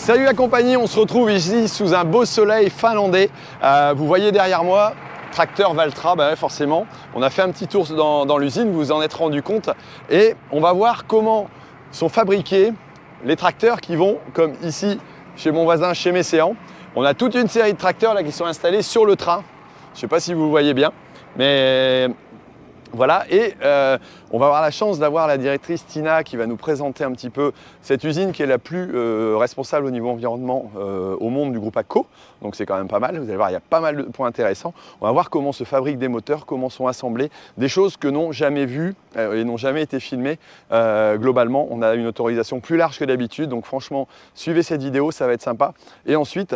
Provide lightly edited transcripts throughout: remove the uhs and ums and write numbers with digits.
Salut la compagnie, on se retrouve ici sous un beau soleil finlandais. Vous voyez derrière moi, tracteur Valtra, bah ouais, forcément. On a fait un petit tour dans l'usine, vous vous en êtes rendu compte. Et on va voir comment sont fabriqués les tracteurs qui vont, comme ici chez mon voisin, chez Messéan. On a toute une série de tracteurs là qui sont installés sur le train. Je ne sais pas si vous voyez bien, mais voilà. Et on va avoir la chance d'avoir la directrice Tina qui va nous présenter un petit peu cette usine qui est la plus responsable au niveau environnement au monde du groupe AGCO. Donc c'est quand même pas mal. Vous allez voir, il y a pas mal de points intéressants. On va voir comment se fabriquent des moteurs, comment sont assemblés, des choses que n'ont jamais vues et n'ont jamais été filmées. Globalement, on a une autorisation plus large que d'habitude. Donc franchement, suivez cette vidéo, ça va être sympa. Et ensuite,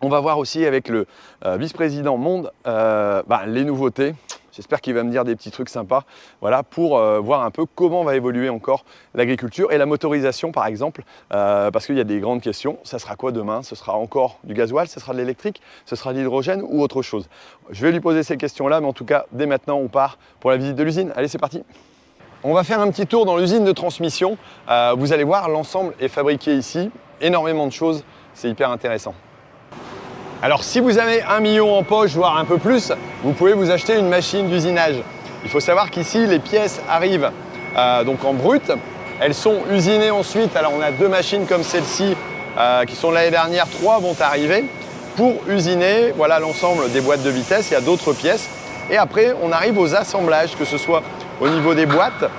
on va voir aussi avec le vice-président Monde les nouveautés. J'espère qu'il va me dire des petits trucs sympas, voilà, pour voir un peu comment va évoluer encore l'agriculture et la motorisation par exemple, parce qu'il y a des grandes questions. Ça sera quoi demain? Ce sera encore du gasoil, ce sera de l'électrique, ce sera de l'hydrogène ou autre chose? Je vais lui poser ces questions-là, mais en tout cas, dès maintenant, on part pour la visite de l'usine. Allez, c'est parti! On va faire un petit tour dans l'usine de transmission. Vous allez voir, l'ensemble est fabriqué ici. Énormément de choses, c'est hyper intéressant. Alors si vous avez 1 million en poche, voire un peu plus, vous pouvez vous acheter une machine d'usinage. Il faut savoir qu'ici, les pièces arrivent donc en brut. Elles sont usinées ensuite. Alors on a 2 machines comme celle-ci qui sont de l'année dernière, 3 vont arriver pour usiner voilà, l'ensemble des boîtes de vitesse. Il y a d'autres pièces. Et après, on arrive aux assemblages, que ce soit au niveau des boîtes,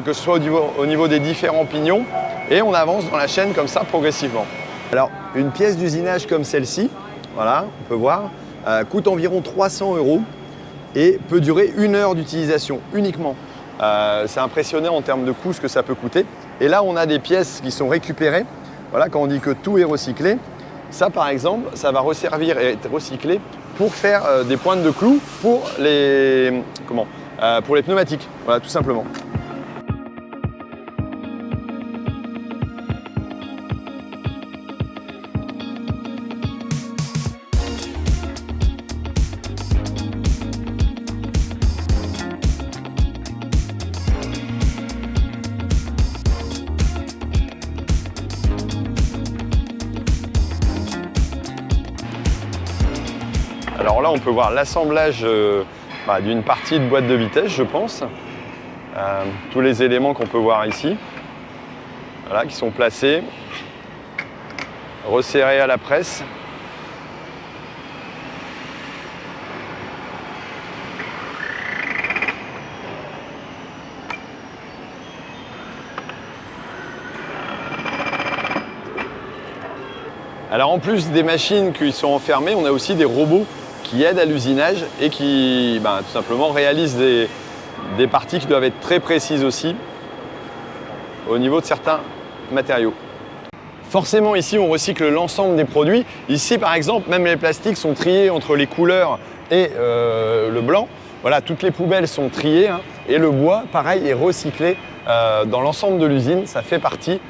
que ce soit au niveau des différents pignons. Et on avance dans la chaîne comme ça progressivement. Alors une pièce d'usinage comme celle-ci, voilà, on peut voir, coûte environ 300 € et peut durer 1 heure d'utilisation uniquement. C'est impressionnant en termes de coût ce que ça peut coûter. Et là, on a des pièces qui sont récupérées. Voilà, quand on dit que tout est recyclé, ça par exemple, ça va resservir et être recyclé pour faire des pointes de clous pour les pneumatiques. Voilà, tout simplement. Alors là, on peut voir l'assemblage d'une partie de boîte de vitesse, je pense. Tous les éléments qu'on peut voir ici, voilà, qui sont placés, resserrés à la presse. Alors en plus des machines qui sont enfermées, on a aussi des robots qui aident à l'usinage et qui tout simplement réalisent des parties qui doivent être très précises aussi au niveau de certains matériaux. Forcément ici on recycle l'ensemble des produits. Ici par exemple même les plastiques sont triés entre les couleurs et le blanc. Voilà, toutes les poubelles sont triées et le bois pareil est recyclé dans l'ensemble de l'usine. Ça fait partie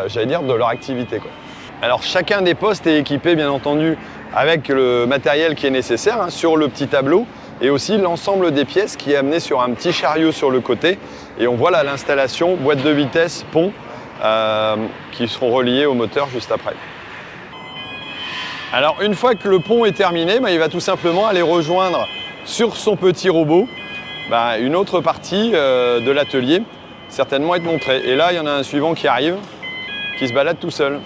j'allais dire de leur activité, quoi. Alors chacun des postes est équipé bien entendu avec le matériel qui est nécessaire sur le petit tableau et aussi l'ensemble des pièces qui est amené sur un petit chariot sur le côté. Et on voit là l'installation, boîte de vitesse, pont qui seront reliés au moteur juste après. Alors une fois que le pont est terminé, il va tout simplement aller rejoindre sur son petit robot une autre partie de l'atelier, certainement être montrée. Et là il y en a un suivant qui arrive, qui se balade tout seul.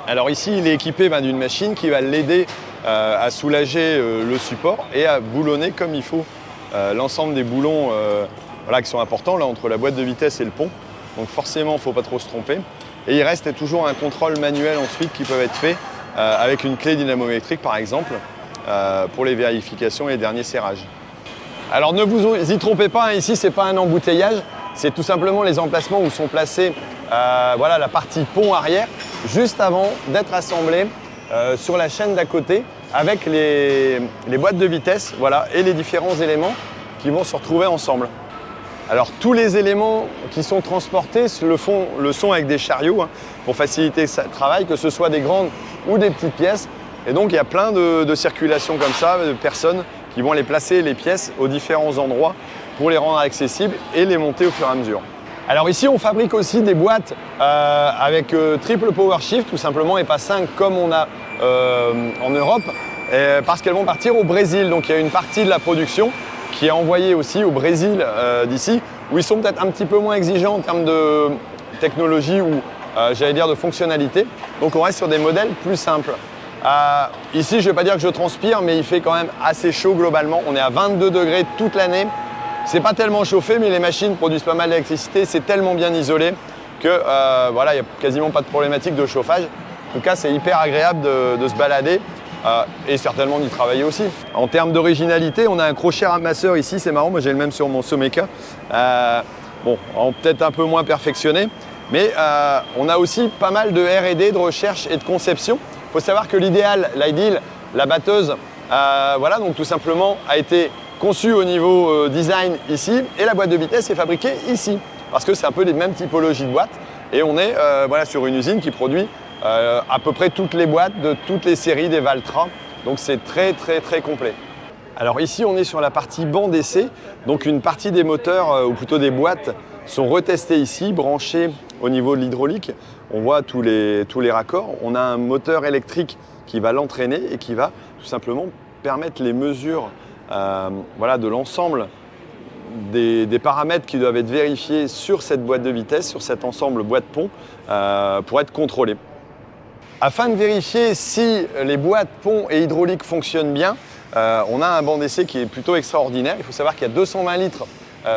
Alors ici, il est équipé d'une machine qui va l'aider à soulager le support et à boulonner comme il faut l'ensemble des boulons qui sont importants là, entre la boîte de vitesse et le pont. Donc forcément, il ne faut pas trop se tromper. Et il reste toujours un contrôle manuel ensuite qui peut être fait avec une clé dynamométrique par exemple pour les vérifications et les derniers serrages. Alors ne vous y trompez pas, ici ce n'est pas un embouteillage, c'est tout simplement les emplacements où sont placés la partie pont arrière, juste avant d'être assemblé sur la chaîne d'à côté avec les boîtes de vitesse et les différents éléments qui vont se retrouver ensemble. Alors tous les éléments qui sont transportés le sont avec des chariots pour faciliter le travail, que ce soit des grandes ou des petites pièces. Et donc il y a plein de circulations comme ça, de personnes qui vont aller placer les pièces aux différents endroits pour les rendre accessibles et les monter au fur et à mesure. Alors ici, on fabrique aussi des boîtes avec triple power shift, tout simplement, et pas 5 comme on a en Europe, parce qu'elles vont partir au Brésil. Donc il y a une partie de la production qui est envoyée aussi au Brésil d'ici, où ils sont peut-être un petit peu moins exigeants en termes de technologie ou, j'allais dire, de fonctionnalité. Donc on reste sur des modèles plus simples. Ici, je ne vais pas dire que je transpire, mais il fait quand même assez chaud globalement. On est à 22 degrés toute l'année. C'est pas tellement chauffé, mais les machines produisent pas mal d'électricité. C'est tellement bien isolé que voilà, il n'y a quasiment pas de problématique de chauffage. En tout cas, c'est hyper agréable de se balader et certainement d'y travailler aussi. En termes d'originalité, on a un crochet ramasseur ici. C'est marrant, moi j'ai le même sur mon Someka. Bon, peut-être un peu moins perfectionné, mais on a aussi pas mal de R&D, de recherche et de conception. Il faut savoir que l'ideal, la batteuse, voilà, donc tout simplement a été conçue au niveau design ici et la boîte de vitesse est fabriquée ici parce que c'est un peu les mêmes typologies de boîtes et on est voilà, sur une usine qui produit à peu près toutes les boîtes de toutes les séries des Valtra, donc c'est très complet. Alors ici on est sur la partie banc d'essai, donc une partie des moteurs ou plutôt des boîtes sont retestées ici, branchées au niveau de l'hydraulique. On voit tous les raccords. On a un moteur électrique qui va l'entraîner et qui va tout simplement permettre les mesures voilà, de l'ensemble des paramètres qui doivent être vérifiés sur cette boîte de vitesse, sur cet ensemble boîte-pont pour être contrôlés. Afin de vérifier si les boîtes, ponts et hydrauliques fonctionnent bien, on a un banc d'essai qui est plutôt extraordinaire. Il faut savoir qu'il y a 220 litres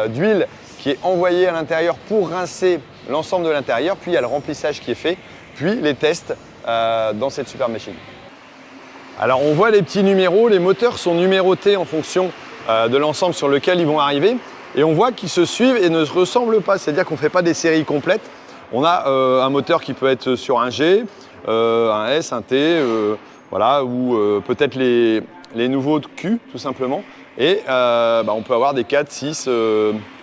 d'huile qui est envoyée à l'intérieur pour rincer l'ensemble de l'intérieur, puis il y a le remplissage qui est fait, puis les tests dans cette super machine. Alors on voit les petits numéros, les moteurs sont numérotés en fonction de l'ensemble sur lequel ils vont arriver et on voit qu'ils se suivent et ne se ressemblent pas, c'est-à-dire qu'on ne fait pas des séries complètes. On a un moteur qui peut être sur un G, un S, un T, voilà, ou peut-être les nouveaux de Q tout simplement. Et on peut avoir des 4, 6,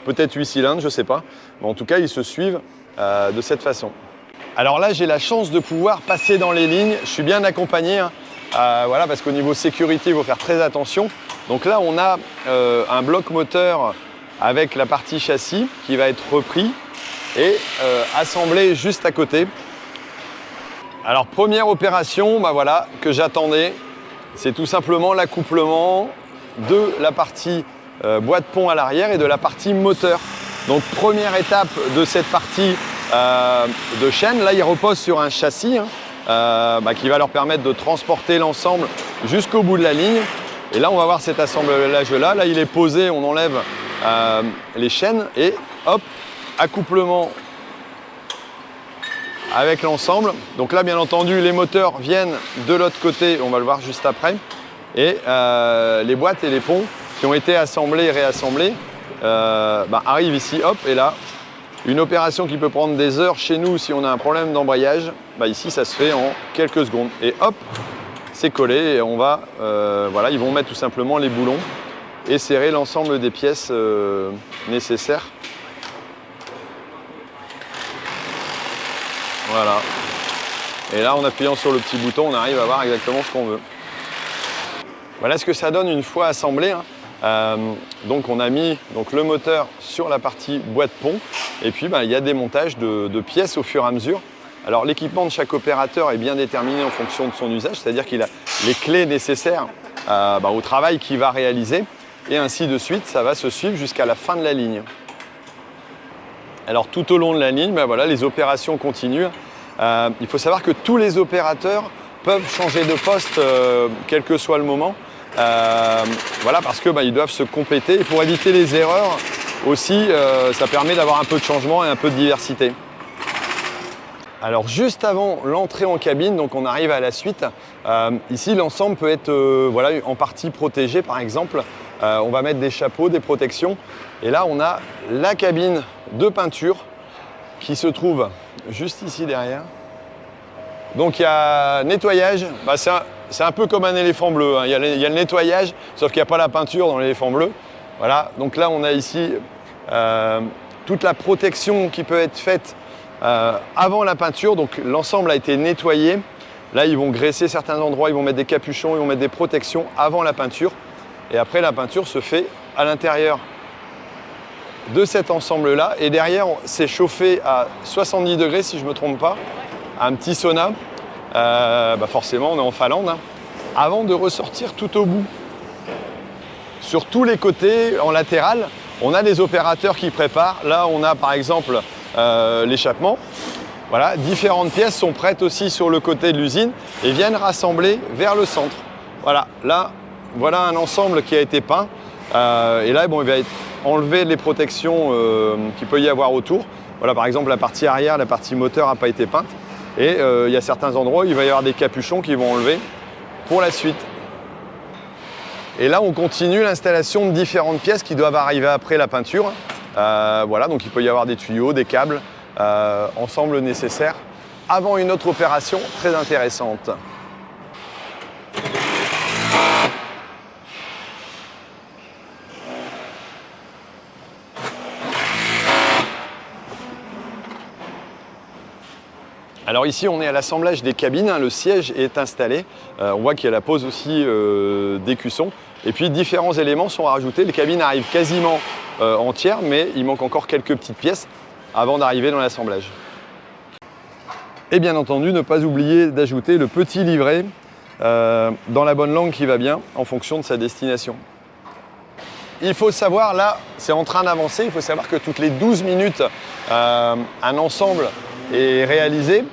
peut-être 8 cylindres, je ne sais pas. Mais en tout cas, ils se suivent de cette façon. Alors là, j'ai la chance de pouvoir passer dans les lignes. Je suis bien accompagné, hein, voilà, parce qu'au niveau sécurité, il faut faire très attention. Donc là, on a un bloc moteur avec la partie châssis qui va être repris et assemblé juste à côté. Alors première opération voilà, que j'attendais, c'est tout simplement l'accouplement de la partie boîte-pont à l'arrière et de la partie moteur. Donc première étape de cette partie de chaîne, là il repose sur un châssis hein, qui va leur permettre de transporter l'ensemble jusqu'au bout de la ligne. Et là on va voir cet assemblage là, il est posé, on enlève les chaînes et hop, accouplement avec l'ensemble. Donc là, bien entendu, les moteurs viennent de l'autre côté, on va le voir juste après. Et les boîtes et les ponts qui ont été assemblés et réassemblés arrivent ici, hop, et là, une opération qui peut prendre des heures chez nous si on a un problème d'embrayage, ici, ça se fait en quelques secondes. Et hop, c'est collé et on va, voilà, ils vont mettre tout simplement les boulons et serrer l'ensemble des pièces nécessaires. Voilà. Et là, en appuyant sur le petit bouton, on arrive à voir exactement ce qu'on veut. Voilà ce que ça donne une fois assemblé. Hein. Donc on a mis le moteur sur la partie boîte-pont. Et puis il y a des montages de pièces au fur et à mesure. Alors l'équipement de chaque opérateur est bien déterminé en fonction de son usage, c'est-à-dire qu'il a les clés nécessaires au travail qu'il va réaliser. Et ainsi de suite, ça va se suivre jusqu'à la fin de la ligne. Alors tout au long de la ligne, voilà, les opérations continuent. Il faut savoir que tous les opérateurs peuvent changer de poste quel que soit le moment. Voilà, parce que ils doivent se compléter. Et pour éviter les erreurs aussi, ça permet d'avoir un peu de changement et un peu de diversité. Alors juste avant l'entrée en cabine, donc on arrive à la suite. Ici, l'ensemble peut être voilà, en partie protégé, par exemple. On va mettre des chapeaux, des protections. Et là, on a la cabine de peinture qui se trouve juste ici derrière. Donc il y a nettoyage. C'est un peu comme un éléphant bleu. Hein. Il y a le nettoyage, sauf qu'il n'y a pas la peinture dans l'éléphant bleu. Voilà. Donc là, on a ici toute la protection qui peut être faite avant la peinture. Donc l'ensemble a été nettoyé. Là, ils vont graisser certains endroits, ils vont mettre des capuchons, ils vont mettre des protections avant la peinture. Et après, la peinture se fait à l'intérieur de cet ensemble-là. Et derrière, c'est chauffé à 70 degrés, si je ne me trompe pas, un petit sauna. Forcément, on est en Finlande, hein, avant de ressortir tout au bout. Sur tous les côtés, en latéral, on a des opérateurs qui préparent. Là, on a par exemple l'échappement. Voilà, différentes pièces sont prêtes aussi sur le côté de l'usine et viennent rassembler vers le centre. Voilà, là, voilà un ensemble qui a été peint. Et là, bon, il va être enlevé les protections qu'il peut y avoir autour. Voilà, par exemple, la partie arrière, la partie moteur n'a pas été peinte. Et il y a certains endroits où il va y avoir des capuchons qui vont enlever pour la suite. Et là, on continue l'installation de différentes pièces qui doivent arriver après la peinture. Voilà, donc il peut y avoir des tuyaux, des câbles, ensemble nécessaires avant une autre opération très intéressante. Alors ici, on est à l'assemblage des cabines, hein, le siège est installé. On voit qu'il y a la pose aussi des cuissons. Et puis différents éléments sont rajoutés. Les cabines arrivent quasiment entières, mais il manque encore quelques petites pièces avant d'arriver dans l'assemblage. Et bien entendu, ne pas oublier d'ajouter le petit livret dans la bonne langue qui va bien en fonction de sa destination. Il faut savoir, là, c'est en train d'avancer, il faut savoir que toutes les 12 minutes, un ensemble est réalisé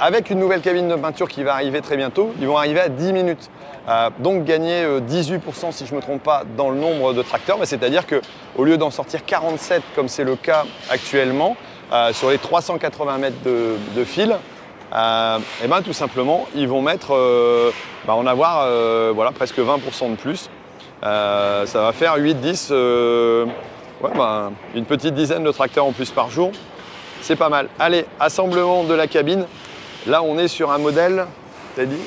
avec une nouvelle cabine de peinture qui va arriver très bientôt. Ils vont arriver à 10 minutes. Donc gagner 18% si je ne me trompe pas dans le nombre de tracteurs, c'est-à-dire qu'au lieu d'en sortir 47 comme c'est le cas actuellement, sur les 380 mètres de fil, et ben, tout simplement ils vont mettre, en avoir voilà, presque 20% de plus. Ça va faire 8-10, une petite dizaine de tracteurs en plus par jour. C'est pas mal. Allez, assemblement de la cabine. Là, on est sur un modèle, t'as dit ?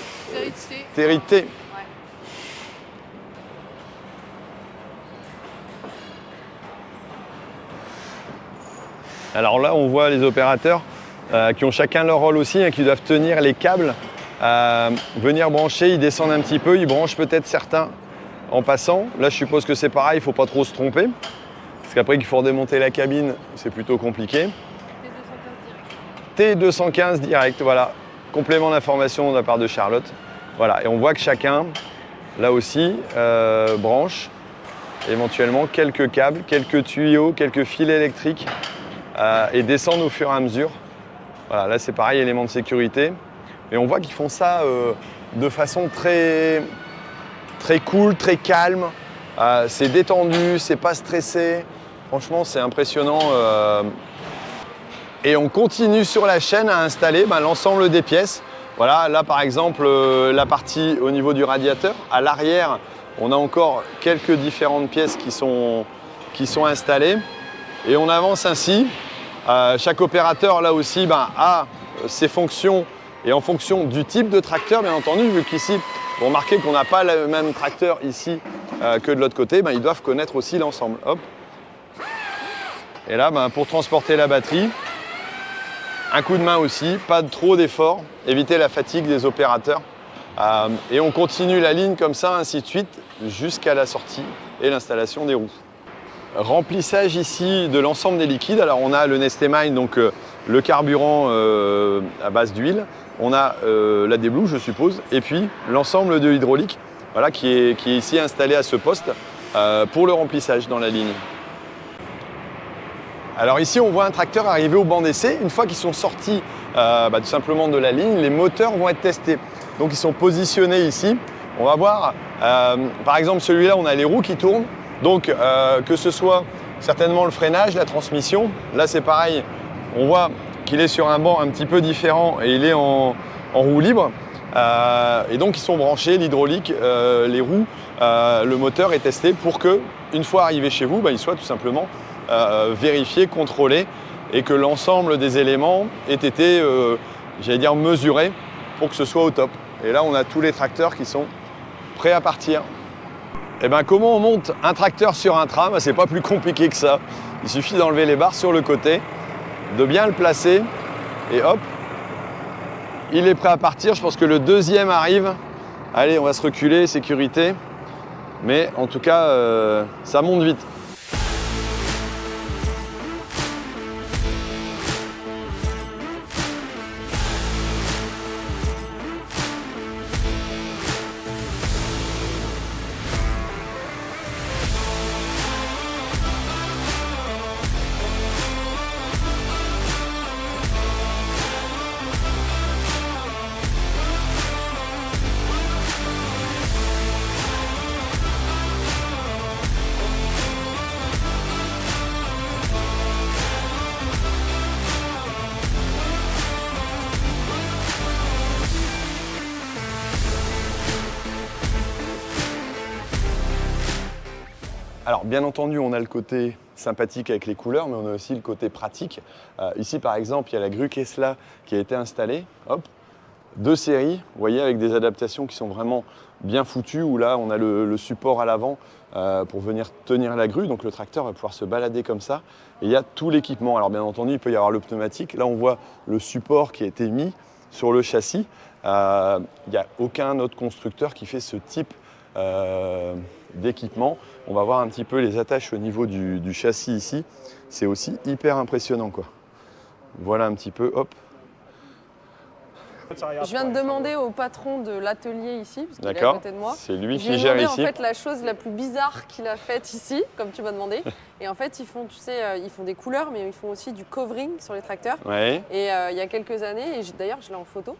Série T. Ouais. Alors là, on voit les opérateurs qui ont chacun leur rôle aussi, hein, qui doivent tenir les câbles, venir brancher, ils descendent un petit peu, ils branchent peut-être certains en passant. Là, je suppose que c'est pareil, il ne faut pas trop se tromper. Parce qu'après qu'il faut redémonter la cabine, c'est plutôt compliqué. T215 direct, voilà. Complément d'information de la part de Charlotte. Voilà, et on voit que chacun, là aussi, branche éventuellement quelques câbles, quelques tuyaux, quelques fils électriques et descendent au fur et à mesure. Voilà, là c'est pareil, élément de sécurité. Et on voit qu'ils font ça de façon très cool, très calme. C'est détendu, c'est pas stressé. Franchement, c'est impressionnant. Et on continue sur la chaîne à installer l'ensemble des pièces. Voilà, là par exemple, la partie au niveau du radiateur. À l'arrière, on a encore quelques différentes pièces qui sont installées. Et on avance ainsi. Chaque opérateur, là aussi, a ses fonctions. Et en fonction du type de tracteur, bien entendu, vu qu'ici, vous remarquez qu'on n'a pas le même tracteur ici que de l'autre côté, ils doivent connaître aussi l'ensemble. Hop. Et là, pour transporter la batterie, un coup de main aussi, pas trop d'effort, éviter la fatigue des opérateurs. Et on continue la ligne comme ça, ainsi de suite, jusqu'à la sortie et l'installation des roues. Remplissage ici de l'ensemble des liquides. Alors on a le Nestemine, donc le carburant à base d'huile. On a la déblue, je suppose, et puis l'ensemble de l'hydraulique, voilà, qui est ici installé à ce poste pour le remplissage dans la ligne. Alors ici, on voit un tracteur arriver au banc d'essai. Une fois qu'ils sont sortis tout simplement de la ligne, les moteurs vont être testés. Donc ils sont positionnés ici. On va voir, par exemple, celui-là, on a les roues qui tournent. Donc que ce soit certainement le freinage, la transmission. Là, c'est pareil. On voit qu'il est sur un banc un petit peu différent et il est en roue libre. Et donc, ils sont branchés, l'hydraulique, les roues, le moteur est testé pour que, une fois arrivé chez vous, il soit tout simplement vérifié, contrôlé et que l'ensemble des éléments ait été, mesuré pour que ce soit au top. Et là, on a tous les tracteurs qui sont prêts à partir. Et comment on monte un tracteur sur un tram? C'est pas plus compliqué que ça. Il suffit d'enlever les barres sur le côté, de bien le placer et hop, il est prêt à partir. Je pense que le deuxième arrive. Allez, on va se reculer, sécurité. Mais en tout cas, ça monte vite. Alors bien entendu, on a le côté sympathique avec les couleurs, mais on a aussi le côté pratique. Ici par exemple, il y a la grue Kesla qui a été installée. Hop, 2 séries, vous voyez, avec des adaptations qui sont vraiment bien foutues, où là on a le support à l'avant pour venir tenir la grue, donc le tracteur va pouvoir se balader comme ça. Et il y a tout l'équipement. Alors bien entendu, il peut y avoir le pneumatique. Là on voit le support qui a été mis sur le châssis. Il n'y a aucun autre constructeur qui fait ce type d'équipement. On va voir un petit peu les attaches au niveau du châssis ici. C'est aussi hyper impressionnant, quoi. Voilà un petit peu, hop. Je viens de demander au patron de l'atelier ici, parce qu'il est à D'accord, côté de moi. c'est lui Je qui lui ai gère demandé ici. en fait la chose la plus bizarre qu'il a faite ici, comme tu m'as demandé. Et en fait, ils font, tu sais, ils font des couleurs, mais ils font aussi du covering sur les tracteurs. Ouais. Et il y a quelques années, et d'ailleurs je l'ai en photo,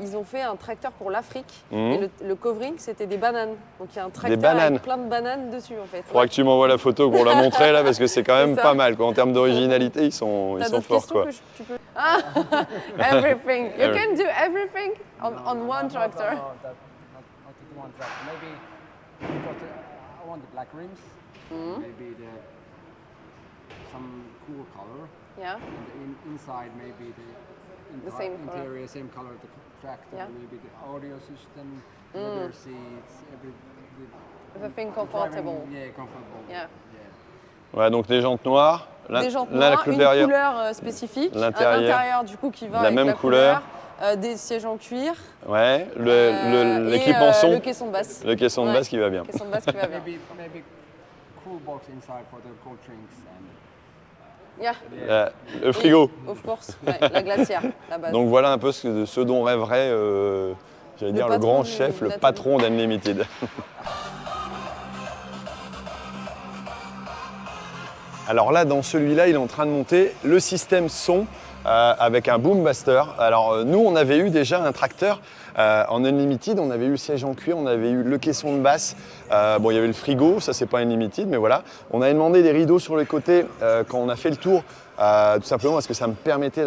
ils ont fait un tracteur pour l'Afrique. Et le covering, c'était des bananes. Donc il y a un tracteur avec plein de bananes dessus en fait. Faudra que tu m'envoies la photo pour la montrer là, parce que c'est quand même pas mal, quoi. En termes d'originalité, ils sont forts, quoi. Tu peux... Ah, everything. You can do everything on one tractor. No, not one tractor. Maybe because I want the black rims. Maybe some cool color. Yeah. And inside maybe the same color. interior, same color of the tractor. Yeah. Maybe the audio system, leather seats, Everything comfortable. Yeah, comfortable. Yeah. Ouais, donc des jantes noires. Des jantes noires, une couleur spécifique. L'intérieur du coup qui va avec même la couleur. Des sièges en cuir. Ouais, l'équipement son. Le caisson de basse. Le caisson de basse qui va bien. Le caisson de basse qui va bien. Maybe cool box inside for the cold drinks and Yeah. Le frigo. Of course, ouais, la glacière, la base. Donc voilà un peu ce dont rêverait, j'allais dire, le grand chef, le patron d'Unlimited. Alors là, dans celui-là, il est en train de monter le système son avec un Boombuster. Alors nous, on avait eu déjà un tracteur en Unlimited, on avait eu le siège en cuir, on avait eu le caisson de basse. Bon, il y avait le frigo, ça c'est pas Unlimited, mais voilà. On avait demandé des rideaux sur les côtés quand on a fait le tour, tout simplement parce que ça me permettait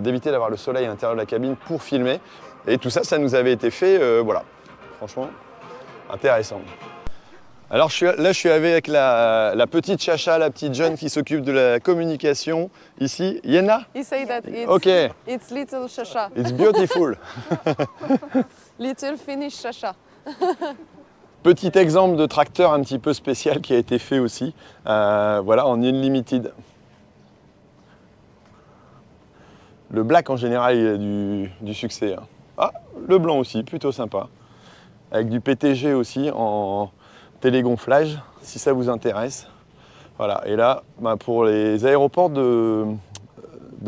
d'éviter d'avoir le soleil à l'intérieur de la cabine pour filmer. Et tout ça, ça nous avait été fait, voilà. Franchement, intéressant. Alors je suis avec la petite Chacha, la petite jeune qui s'occupe de la communication ici. Yenna? He say that it's little Chacha. It's beautiful. Little Finnish Chacha. Petit exemple de tracteur un petit peu spécial qui a été fait aussi. Voilà, en Unlimited. Le black en général, il a du succès. Hein. Ah, le blanc aussi, plutôt sympa. Avec du PTG aussi en télégonflage, si ça vous intéresse. Voilà, et là, pour les aéroports de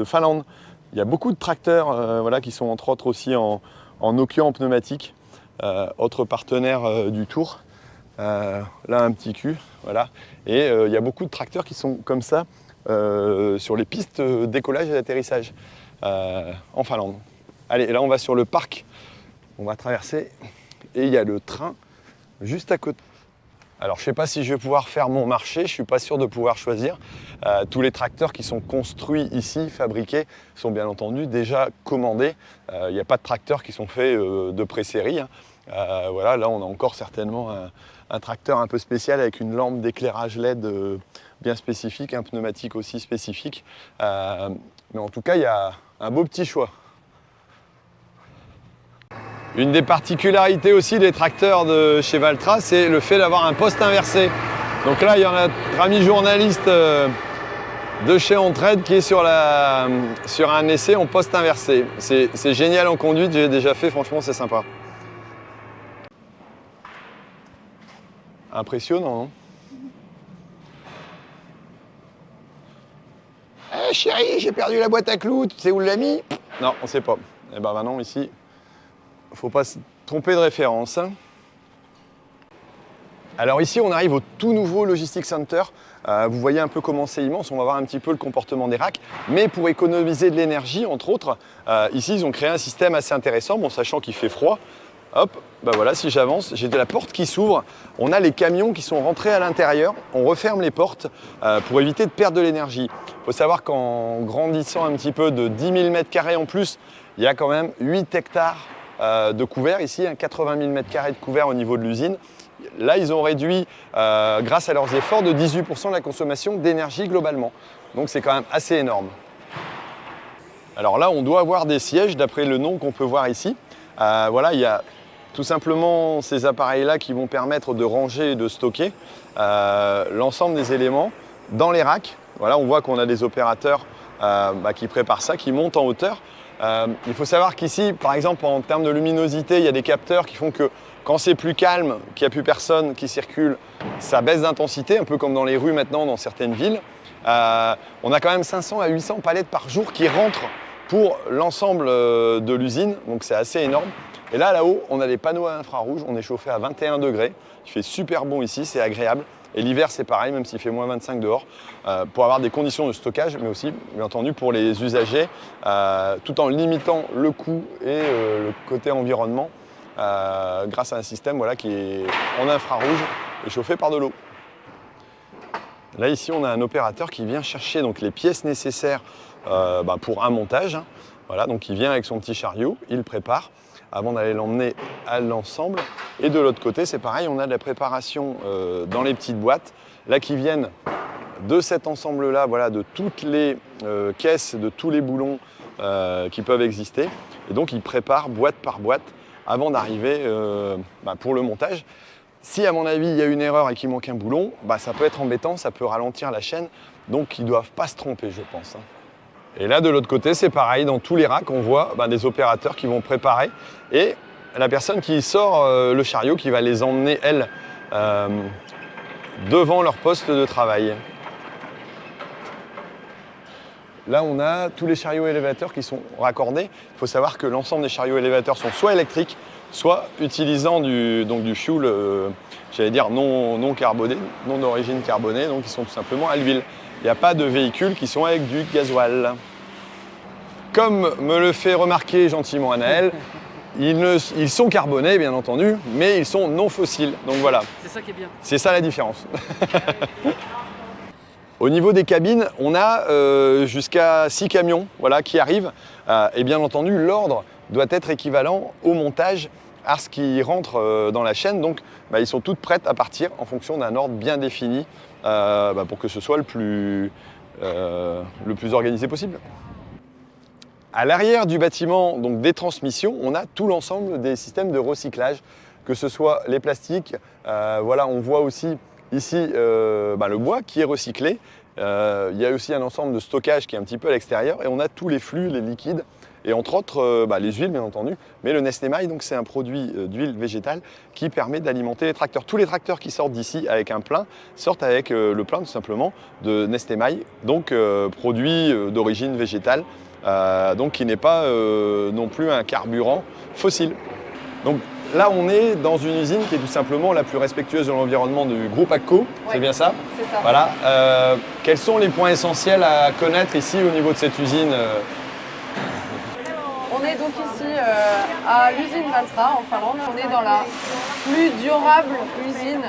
Finlande, il y a beaucoup de tracteurs voilà, qui sont entre autres aussi en Nokian en pneumatique, autre partenaire du Tour. Là, un petit cul, voilà. Et il y a beaucoup de tracteurs qui sont comme ça sur les pistes décollage et d'atterrissage en Finlande. Allez, là, on va sur le parc, on va traverser, et il y a le train juste à côté. Alors, je ne sais pas si je vais pouvoir faire mon marché, je ne suis pas sûr de pouvoir choisir. Tous les tracteurs qui sont construits ici, fabriqués, sont bien entendu déjà commandés. Il n'y a pas de tracteurs qui sont faits de pré-série. Hein. Voilà, là, on a encore certainement un tracteur un peu spécial avec une lampe d'éclairage LED bien spécifique, un pneumatique aussi spécifique. Mais en tout cas, il y a un beau petit choix. Une des particularités aussi des tracteurs de chez Valtra, c'est le fait d'avoir un poste inversé. Donc là, il y en a notre ami journaliste de chez Ontrade qui est sur un essai en poste inversé. C'est génial en conduite, j'ai déjà fait, franchement, c'est sympa. Impressionnant, non? Eh chérie, j'ai perdu la boîte à clous, tu sais où l'a mis? Non, on ne sait pas. Eh ben maintenant, ici, faut pas se tromper de référence. Alors ici, on arrive au tout nouveau Logistics Center. Vous voyez un peu comment c'est immense, on va voir un petit peu le comportement des racks. Mais pour économiser de l'énergie, entre autres, ici, ils ont créé un système assez intéressant, bon, sachant qu'il fait froid. Hop, bah voilà, si j'avance, j'ai de la porte qui s'ouvre. On a les camions qui sont rentrés à l'intérieur. On referme les portes pour éviter de perdre de l'énergie. Il faut savoir qu'en grandissant un petit peu de 10 000 m² en plus, il y a quand même 8 hectares de couverts ici, 80 000 m² de couverts au niveau de l'usine. là, ils ont réduit, grâce à leurs efforts, de 18% la consommation d'énergie globalement. Donc c'est quand même assez énorme. Alors là, on doit avoir des sièges, d'après le nom qu'on peut voir ici. Voilà, il y a tout simplement ces appareils-là qui vont permettre de ranger et de stocker l'ensemble des éléments dans les racks. Voilà, on voit qu'on a des opérateurs qui préparent ça, qui montent en hauteur. Il faut savoir qu'ici, par exemple, en termes de luminosité, il y a des capteurs qui font que quand c'est plus calme, qu'il n'y a plus personne qui circule, ça baisse d'intensité, un peu comme dans les rues maintenant, dans certaines villes. On a quand même 500 à 800 palettes par jour qui rentrent pour l'ensemble de l'usine, donc c'est assez énorme. Et là-haut, on a des panneaux à infrarouge, on est chauffé à 21 degrés. Il fait super bon ici, c'est agréable. Et l'hiver, c'est pareil, même s'il fait moins 25 dehors, pour avoir des conditions de stockage, mais aussi, bien entendu, pour les usagers, tout en limitant le coût et le côté environnement, grâce à un système qui est en infrarouge et chauffé par de l'eau. Là, ici, on a un opérateur qui vient chercher donc, les pièces nécessaires pour un montage. Voilà, donc il vient avec son petit chariot, il prépare avant d'aller l'emmener à l'ensemble. Et de l'autre côté, c'est pareil, on a de la préparation dans les petites boîtes, là qui viennent de cet ensemble-là, voilà, de toutes les caisses, de tous les boulons qui peuvent exister. Et donc, il prépare boîte par boîte avant d'arriver pour le montage. Si, à mon avis, il y a une erreur et qu'il manque un boulon, ça peut être embêtant, ça peut ralentir la chaîne. Donc, ils ne doivent pas se tromper, je pense. Et là, de l'autre côté, c'est pareil. Dans tous les racks, on voit des opérateurs qui vont préparer. Et la personne qui sort le chariot, qui va les emmener, elle, devant leur poste de travail. Là, on a tous les chariots élévateurs qui sont raccordés. Il faut savoir que l'ensemble des chariots élévateurs sont soit électriques, soit utilisant du fuel, j'allais dire non carboné, non d'origine carbonée, donc ils sont tout simplement à l'huile. Il n'y a pas de véhicules qui sont avec du gasoil. Comme me le fait remarquer gentiment Anaël, ils sont carbonés, bien entendu, mais ils sont non fossiles. Donc voilà. C'est ça qui est bien. C'est ça la différence. Au niveau des cabines, on a jusqu'à 6 camions qui arrivent. Et bien entendu, l'ordre doit être équivalent au montage à ce qui rentre dans la chaîne. Donc, ils sont toutes prêtes à partir en fonction d'un ordre bien défini pour que ce soit le plus organisé possible. À l'arrière du bâtiment, donc des transmissions, on a tout l'ensemble des systèmes de recyclage, que ce soit les plastiques. On voit aussi ici le bois qui est recyclé. Il y a aussi un ensemble de stockage qui est un petit peu à l'extérieur et on a tous les flux, les liquides et entre autres les huiles bien entendu. Mais le Nestemail, donc c'est un produit d'huile végétale qui permet d'alimenter les tracteurs. Tous les tracteurs qui sortent d'ici avec un plein sortent avec le plein tout simplement de Nestemail, donc produit d'origine végétale, donc qui n'est pas non plus un carburant fossile. Donc, là, on est dans une usine qui est tout simplement la plus respectueuse de l'environnement du groupe AGCO, ouais, c'est bien ça? C'est ça. Voilà. Quels sont les points essentiels à connaître ici au niveau de cette usine? On est donc ici à l'usine Valtra en Finlande. On est dans la plus durable usine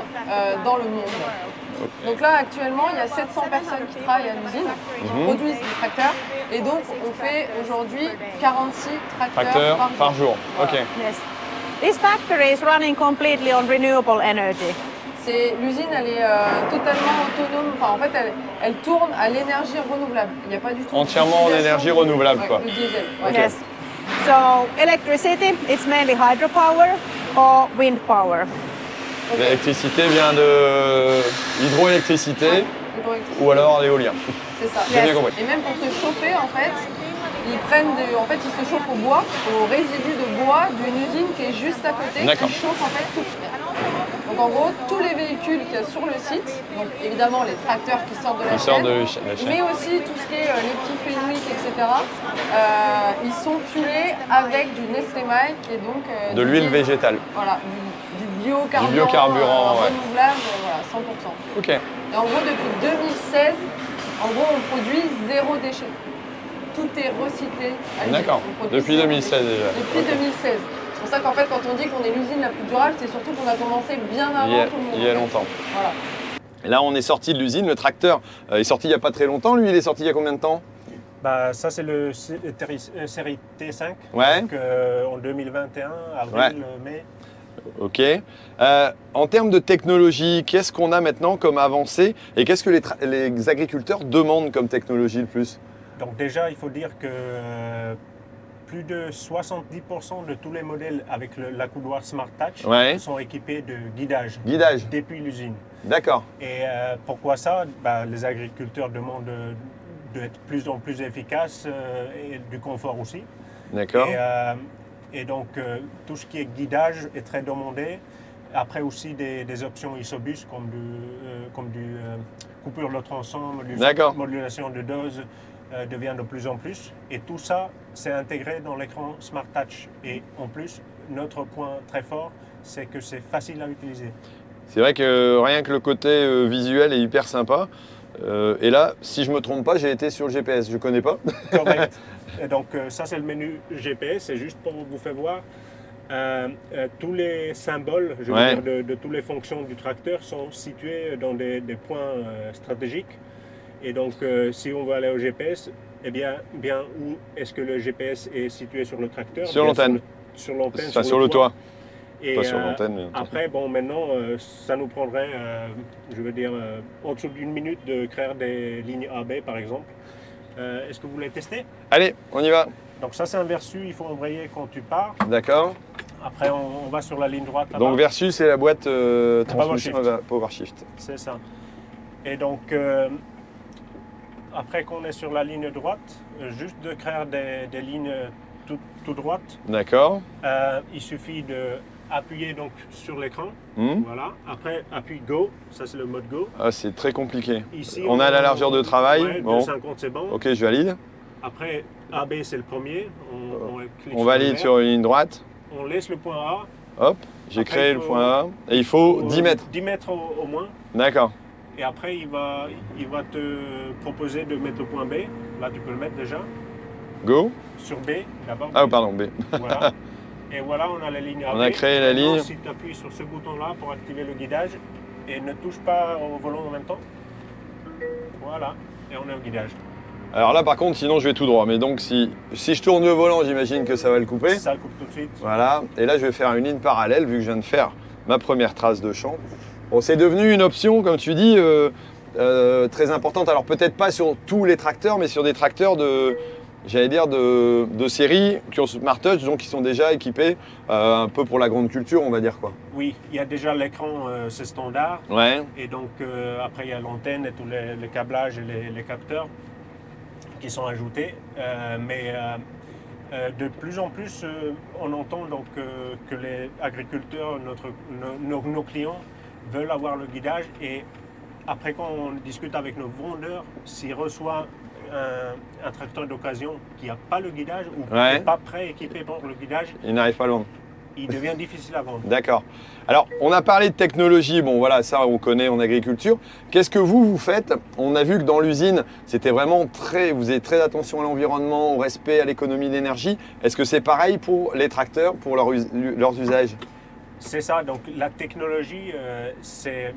dans le monde. Okay. Donc là, actuellement, il y a 700 personnes qui travaillent à l'usine, qui produisent des tracteurs. Et donc, on fait aujourd'hui 46 tracteurs par jour. Voilà. Okay. Yes. This factory is running completely on renewable energy. L'usine, elle est totalement autonome. Enfin, en fait, elle tourne à l'énergie renouvelable. Il n'y a pas du tout. Entièrement en énergie renouvelable, quoi. Le diesel. Ouais. Okay. Yes. So electricity, it's mainly hydropower or wind power. Okay. L'électricité vient de hydroélectricité ou alors l'éolien. C'est ça. J'ai bien compris. Et même pour se chauffer, en fait, ils se chauffent au bois, au résidu de bois d'une usine qui est juste à côté, qui chauffe en fait tout. Donc en gros, tous les véhicules qu'il y a sur le site, donc évidemment les tracteurs qui sortent de la chaîne, mais aussi tout ce qui est les petits Fenwick, etc., ils sont fuelés avec du Nestemail qui est donc de l'huile végétale. Voilà, du biocarburant renouvelable, voilà, 100%. Ok. Et en gros, depuis 2016, on produit 0 déchet. Tout est recyclé. D'accord, depuis 2016 déjà. Depuis 2016. C'est pour ça qu'en fait, quand on dit qu'on est l'usine la plus durable, c'est surtout qu'on a commencé bien avant tout le monde. Il y a longtemps. Voilà. Et là, on est sorti de l'usine, le tracteur est sorti il n'y a pas très longtemps. Lui, il est sorti il y a combien de temps? Ça, c'est le série T5, ouais. donc, en 2021, avril, mai. Ok. En termes de technologie, qu'est-ce qu'on a maintenant comme avancée et qu'est-ce que les agriculteurs demandent comme technologie le plus? Donc déjà, il faut dire que plus de 70% de tous les modèles avec l'accoudoir Smart Touch Ouais. sont équipés de guidage. Guidage. Depuis l'usine. D'accord. Et pourquoi ça? Les agriculteurs demandent d'être plus en plus efficaces et du confort aussi. D'accord. Et donc, tout ce qui est guidage est très demandé. Après aussi des options Isobus comme du coupure de tronçon, modulation de dose devient de plus en plus. Et tout ça, c'est intégré dans l'écran Smart Touch. Et en plus, notre point très fort, c'est que c'est facile à utiliser. C'est vrai que rien que le côté visuel est hyper sympa. Et là, si je ne me trompe pas, j'ai été sur le GPS, je ne connais pas. Correct. Et donc ça, c'est le menu GPS, c'est juste pour vous faire voir. Tous les symboles, je veux dire, de toutes les fonctions du tracteur sont situés dans des points stratégiques. Et donc, si on veut aller au GPS, eh bien où est-ce que le GPS est situé sur le tracteur? Sur l'antenne. Sur l'antenne, enfin, sur le toit. Et pas sur l'antenne. Mais... Après, bon, maintenant, ça nous prendrait, je veux dire, en dessous d'une minute de créer des lignes AB, par exemple. Est-ce que vous voulez tester? Allez, on y va. Donc ça, c'est un versus, il faut embrayer quand tu pars. D'accord. Après, on va sur la ligne droite. Donc versus, c'est la boîte transmission Power Shift. C'est ça. Et donc, après qu'on est sur la ligne droite, juste de créer des lignes tout droites. D'accord. Il suffit d'appuyer donc sur l'écran. Voilà. Après, appuie Go. Ça, c'est le mode Go. Ah, c'est très compliqué. Ici, on a la largeur de travail. Ouais, bon. 250, c'est bon. Ok, je valide. Après, AB, c'est le premier. On valide sur une ligne droite. On laisse le point A. Hop, j'ai créé le point A. Et il faut 10 mètres. 10 mètres au moins. D'accord. Et après, il va te proposer de mettre le point B. Là, tu peux le mettre déjà. Go. Sur B, d'abord. Ah, pardon, B. Voilà. Et voilà, on a la ligne AB. On a créé la ligne. Si tu appuies sur ce bouton-là pour activer le guidage et ne touche pas au volant en même temps. Voilà. Et on est au guidage. Alors là, par contre, sinon, je vais tout droit. Mais donc, si je tourne le volant, j'imagine que ça va le couper. Ça le coupe tout de suite. Voilà. Et là, je vais faire une ligne parallèle vu que je viens de faire ma première trace de champ. Bon, c'est devenu une option, comme tu dis, très importante. Alors, peut-être pas sur tous les tracteurs, mais sur des tracteurs de série qui ont Smart Touch, donc qui sont déjà équipés un peu pour la grande culture, on va dire quoi. Oui, il y a déjà l'écran, c'est standard. Ouais. Et donc, après, il y a l'antenne et tous les câblages et les capteurs qui sont ajoutés. De plus en plus, on entend donc que les agriculteurs, nos clients, veulent avoir le guidage. Et après, quand on discute avec nos vendeurs, s'ils reçoivent un tracteur d'occasion qui n'a pas le guidage ou qui n'est pas pré-équipé pour le guidage, il n'arrive pas loin. Il devient difficile à vendre. D'accord. Alors, on a parlé de technologie, bon voilà, ça on connaît en agriculture. Qu'est-ce que vous faites? On a vu que dans l'usine, c'était vraiment vous avez très attention à l'environnement, au respect, à l'économie d'énergie. Est-ce que c'est pareil pour les tracteurs, pour leurs usages? C'est ça, donc la technologie, c'est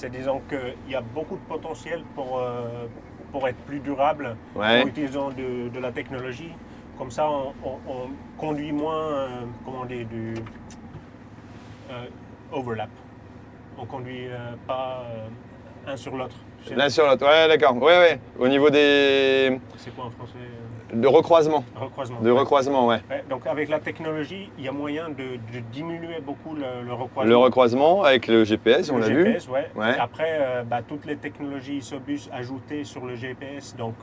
disons qu'il y a beaucoup de potentiel pour être plus durable en utilisant de la technologie. Comme ça, on conduit moins, comment dire, du overlap. On ne conduit pas un sur l'autre. L'un sur l'autre, ouais, d'accord. Ouais. Au niveau des... C'est quoi en français? De recroisement. Recroisement. De recroisement, ouais. Donc avec la technologie, il y a moyen de diminuer beaucoup le recroisement. Le recroisement avec le GPS, on l'a vu. Ouais. Après, toutes les technologies Isobus ajoutées sur le GPS, donc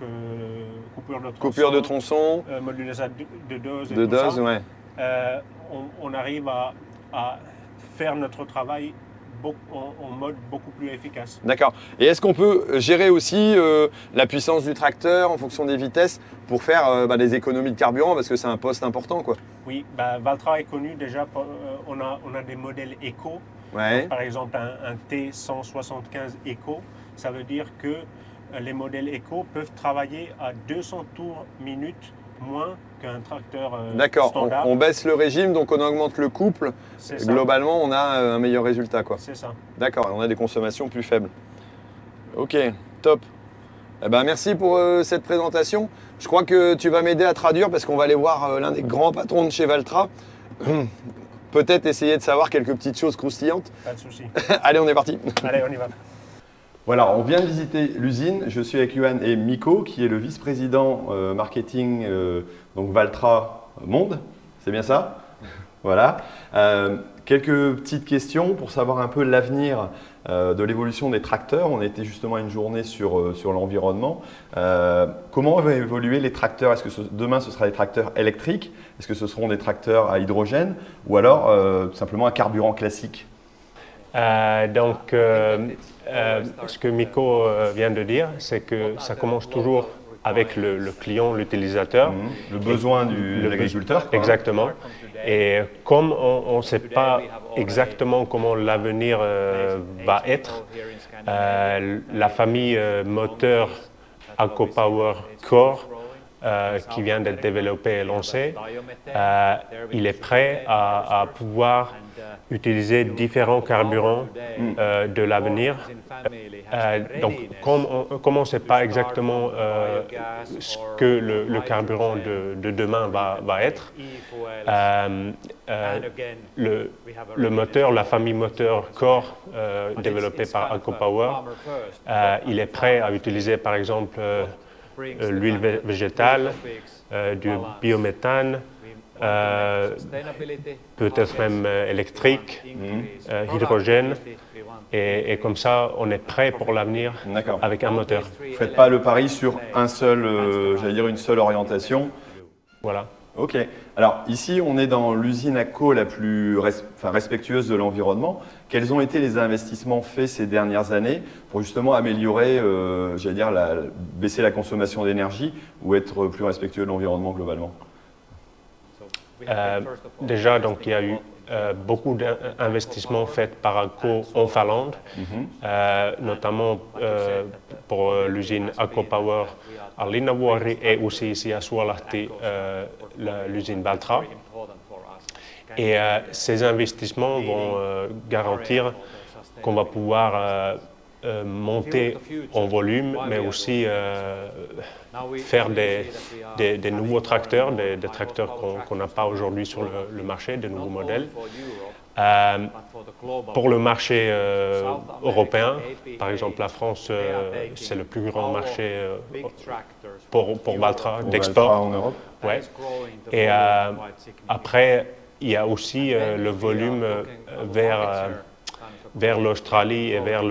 coupure de tronçon, modulation de dose, on arrive à faire notre travail en mode beaucoup plus efficace. D'accord. Et est-ce qu'on peut gérer aussi la puissance du tracteur en fonction des vitesses pour faire des économies de carburant parce que c'est un poste important quoi? Oui, Valtra est connu déjà, on a des modèles Eco. Ouais. Donc, par exemple un T175 Eco, ça veut dire que les modèles Eco peuvent travailler à 200 tours minute moins qu'un tracteur D'accord, standard. on baisse le régime, donc on augmente le couple. Globalement, on a un meilleur résultat, quoi. C'est ça. D'accord, on a des consommations plus faibles. Ok, top. Eh ben, merci pour cette présentation. Je crois que tu vas m'aider à traduire parce qu'on va aller voir l'un des grands patrons de chez Valtra. peut-être essayer de savoir quelques petites choses croustillantes? Pas de souci. Allez, on est parti. Allez, on y va. Voilà, on vient de visiter l'usine. Je suis avec Johan et Mikko, qui est le vice-président marketing donc Valtra Monde. C'est bien ça? Voilà. Quelques petites questions pour savoir un peu l'avenir de l'évolution des tracteurs. On a été justement à une journée sur l'environnement. Comment vont évoluer les tracteurs? Est-ce que demain ce sera des tracteurs électriques? Est-ce que ce seront des tracteurs à hydrogène? Ou alors simplement un carburant classique? Ce que Mikko vient de dire, c'est que ça commence toujours avec le client, l'utilisateur. Le besoin de l'agriculteur. Exactement. Et comme on ne sait pas exactement comment l'avenir va être, la famille moteur AquaPower Core qui vient d'être développé et lancé, il est prêt à pouvoir utiliser différents carburants de l'avenir. Donc, comme on ne sait pas exactement ce que le carburant de demain va être, le moteur, la famille moteur Core développée par AquaPower, il est prêt à utiliser par exemple l'huile végétale, du biométhane, peut-être même électrique, hydrogène, et comme ça on est prêt pour l'avenir avec un moteur. Vous ne faites pas le pari sur un seul, j'allais dire une seule orientation. Voilà. Ok. Alors ici on est dans l'usine ACO la plus respectueuse de l'environnement. Quels ont été les investissements faits ces dernières années pour justement améliorer, j'allais dire, baisser la consommation d'énergie ou être plus respectueux de l'environnement globalement? Déjà, donc, il y a eu beaucoup d'investissements faits par ACO en Finlande, notamment pour l'usine AquaPower à Linnavuori et aussi ici à Suolahti, l'usine Valtra. Et ces investissements vont garantir qu'on va pouvoir monter en volume, mais aussi faire des nouveaux tracteurs, des tracteurs qu'on n'a pas aujourd'hui sur le marché, de nouveaux modèles. Pour le marché européen, par exemple la France, c'est le plus grand marché pour Valtra d'export. En Europe. Ouais. Et après, il y a aussi le volume vers l'Australie et vers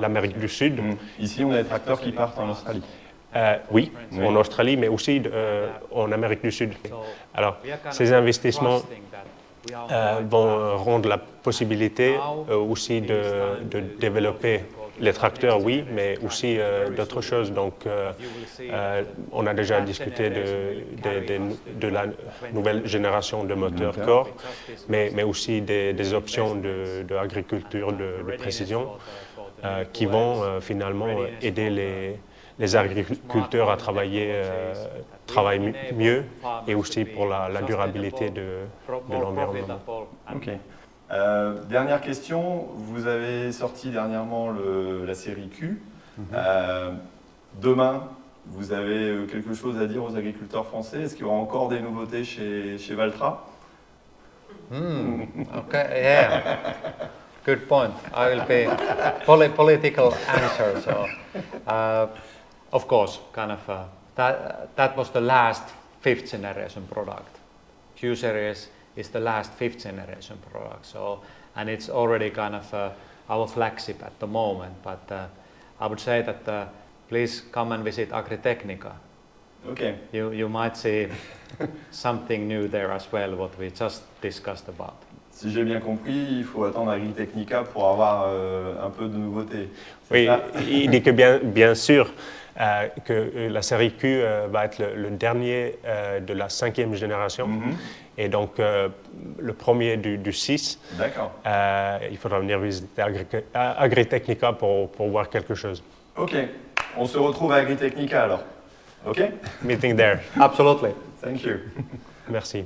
l'Amérique du Sud. Ici, on a des tracteurs qui partent en Australie. Oui, en Australie, mais aussi en Amérique du Sud. Alors, ces investissements vont rendre la possibilité aussi de développer les tracteurs, oui, mais aussi d'autres choses. Donc, on a déjà discuté de la nouvelle génération de moteurs Core, mais aussi des options de agriculture de précision qui vont finalement aider les agriculteurs à travailler mieux et aussi pour la durabilité de l'environnement. Ok. Dernière question, vous avez sorti dernièrement la série Q. Demain, vous avez quelque chose à dire aux agriculteurs français? Est-ce qu'il y aura encore des nouveautés chez Valtra? Okay, yeah. Good point. I will be political answer. So, of course, kind of that was the last 5th generation product. Q series is the last 5th generation product. So, and it's already kind of our flagship at the moment. But I would say that please come and visit Agritechnica. Okay. You might see something new there as well, what we just discussed about. Si j'ai bien compris, il faut attendre Agritechnica pour avoir un peu de nouveauté. Oui, il dit que bien sûr que la série Q va être le dernier de la 5e génération. Et donc le premier du 6. D'accord. Il faudra venir visiter Agritechnica pour voir quelque chose. Ok, on se retrouve à Agritechnica alors. Ok? Meeting there. Absolutely. Thank you. Merci.